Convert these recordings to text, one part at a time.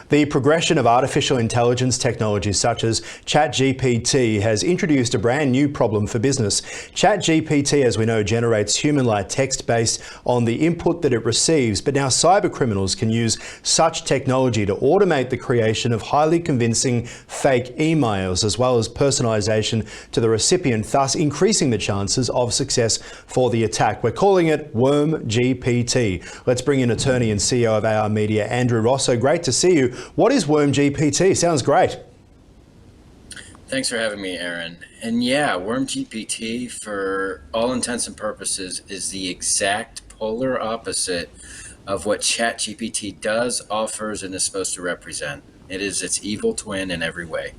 The progression of artificial intelligence technologies such as ChatGPT has introduced a brand new problem for business. ChatGPT, as we know, generates human-like text based on the input that it receives, but now cyber criminals can use such technology to automate the creation of highly convincing fake emails, as well as personalization to the recipient, thus increasing the chances of success for the attack. We're calling it WormGPT. Let's bring in attorney and CEO of AR Media, Andrew Rossow. Great to see you. What is WormGPT? Sounds great. Thanks for having me, Aaron. And yeah, WormGPT, for all intents and purposes, is the exact polar opposite of what ChatGPT does, offers, and is supposed to represent. It is its evil twin in every way.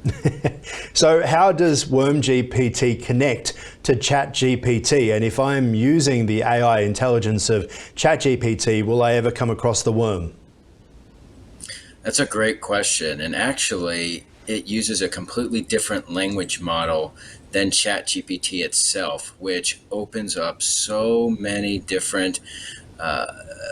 So how does WormGPT connect to ChatGPT? And if I'm using the AI intelligence of ChatGPT, will I ever come across the worm? That's a great question. And actually, it uses a completely different language model than ChatGPT itself, which opens up so many different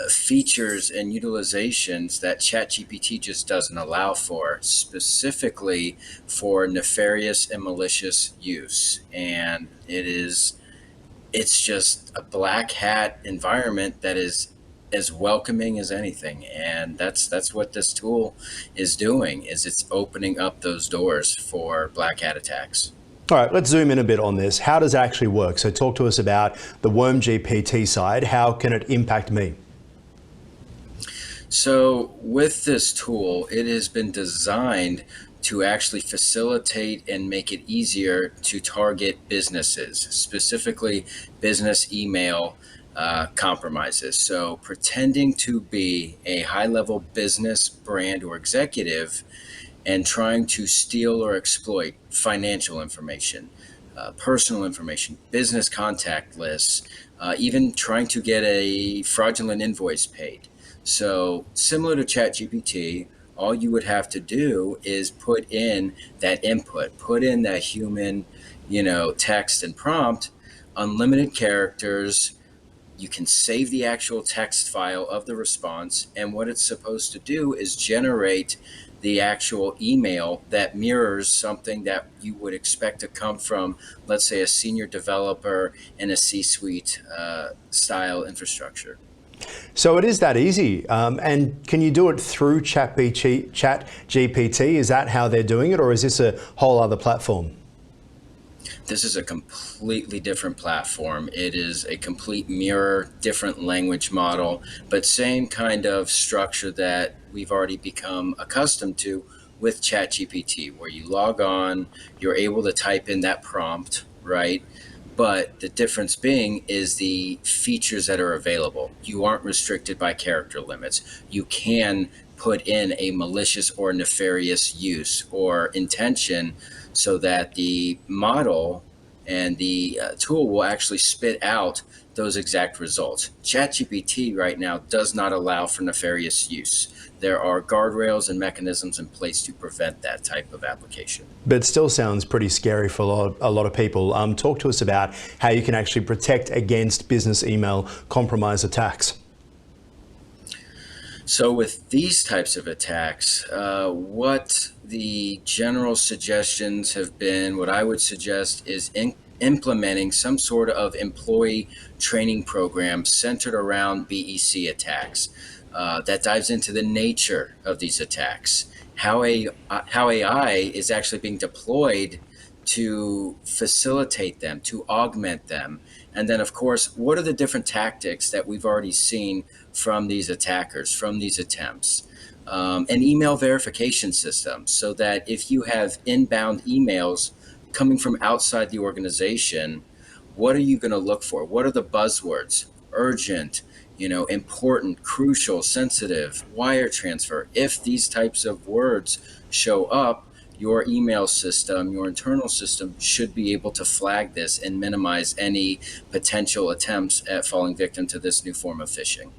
features and utilizations that ChatGPT just doesn't allow for, specifically for nefarious and malicious use. And it's just a black hat environment that is as welcoming as anything. And that's what this tool is doing, is it's opening up those doors for black hat attacks. All right, let's zoom in a bit on this. How does it actually work? So talk to us about the WormGPT side. How can it impact me? So with this tool, it has been designed to actually facilitate and make it easier to target businesses, specifically business email compromises. So pretending to be a high-level business brand or executive and trying to steal or exploit financial information, personal information, business contact lists, even trying to get a fraudulent invoice paid. So similar to ChatGPT, all you would have to do is put in that input, put in that human, text and prompt, unlimited characters. You can save the actual text file of the response, and what it's supposed to do is generate the actual email that mirrors something that you would expect to come from, let's say, a senior developer in a C-suite style infrastructure. So it is that easy. And can you do it through ChatGPT? Is that how they're doing it, or is this a whole other platform? This is a completely different platform. It is a complete mirror, different language model, but same kind of structure that we've already become accustomed to with ChatGPT, where you log on, you're able to type in that prompt, right? But the difference being is the features that are available. You aren't restricted by character limits. You can put in a malicious or nefarious use or intention so that the model and the tool will actually spit out those exact results. ChatGPT right now does not allow for nefarious use. There are guardrails and mechanisms in place to prevent that type of application. But it still sounds pretty scary for a lot of people. Talk to us about how you can actually protect against business email compromise attacks. So with these types of attacks, what the general suggestions have been, what I would suggest is implementing some sort of employee training program centered around BEC attacks that dives into the nature of these attacks, how AI is actually being deployed to facilitate them, to augment them. And then, of course, what are the different tactics that we've already seen from these attackers, from these attempts? An email verification system, so that if you have inbound emails coming from outside the organization, what are you going to look for? What are the buzzwords? Urgent, important, crucial, sensitive, wire transfer. If these types of words show up, your email system, your internal system should be able to flag this and minimize any potential attempts at falling victim to this new form of phishing.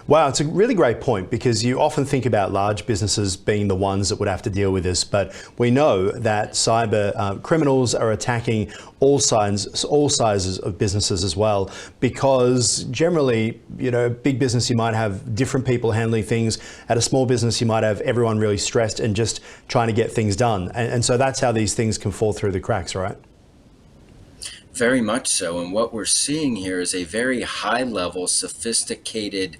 Wow, it's a really great point, because you often think about large businesses being the ones that would have to deal with this, but we know that cyber criminals are attacking all sizes of businesses as well, because generally, you know, big business, you might have different people handling things. At a small business, you might have everyone really stressed and just trying to get things done. And so that's how these things can fall through the cracks, right? Very much so. And what we're seeing here is a very high level, sophisticated,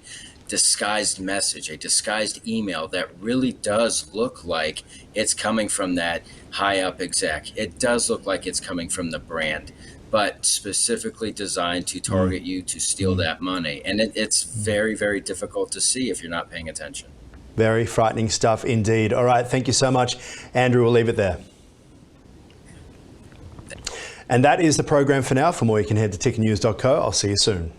disguised message, a disguised email that really does look like it's coming from that high up exec. It does look like it's coming from the brand, but specifically designed to target you to steal that money. And it's very, very difficult to see if you're not paying attention. Very frightening stuff indeed. All right, thank you so much, Andrew. We'll leave it there. And that is the program for now. For more, you can head to tickernews.co. I'll see you soon.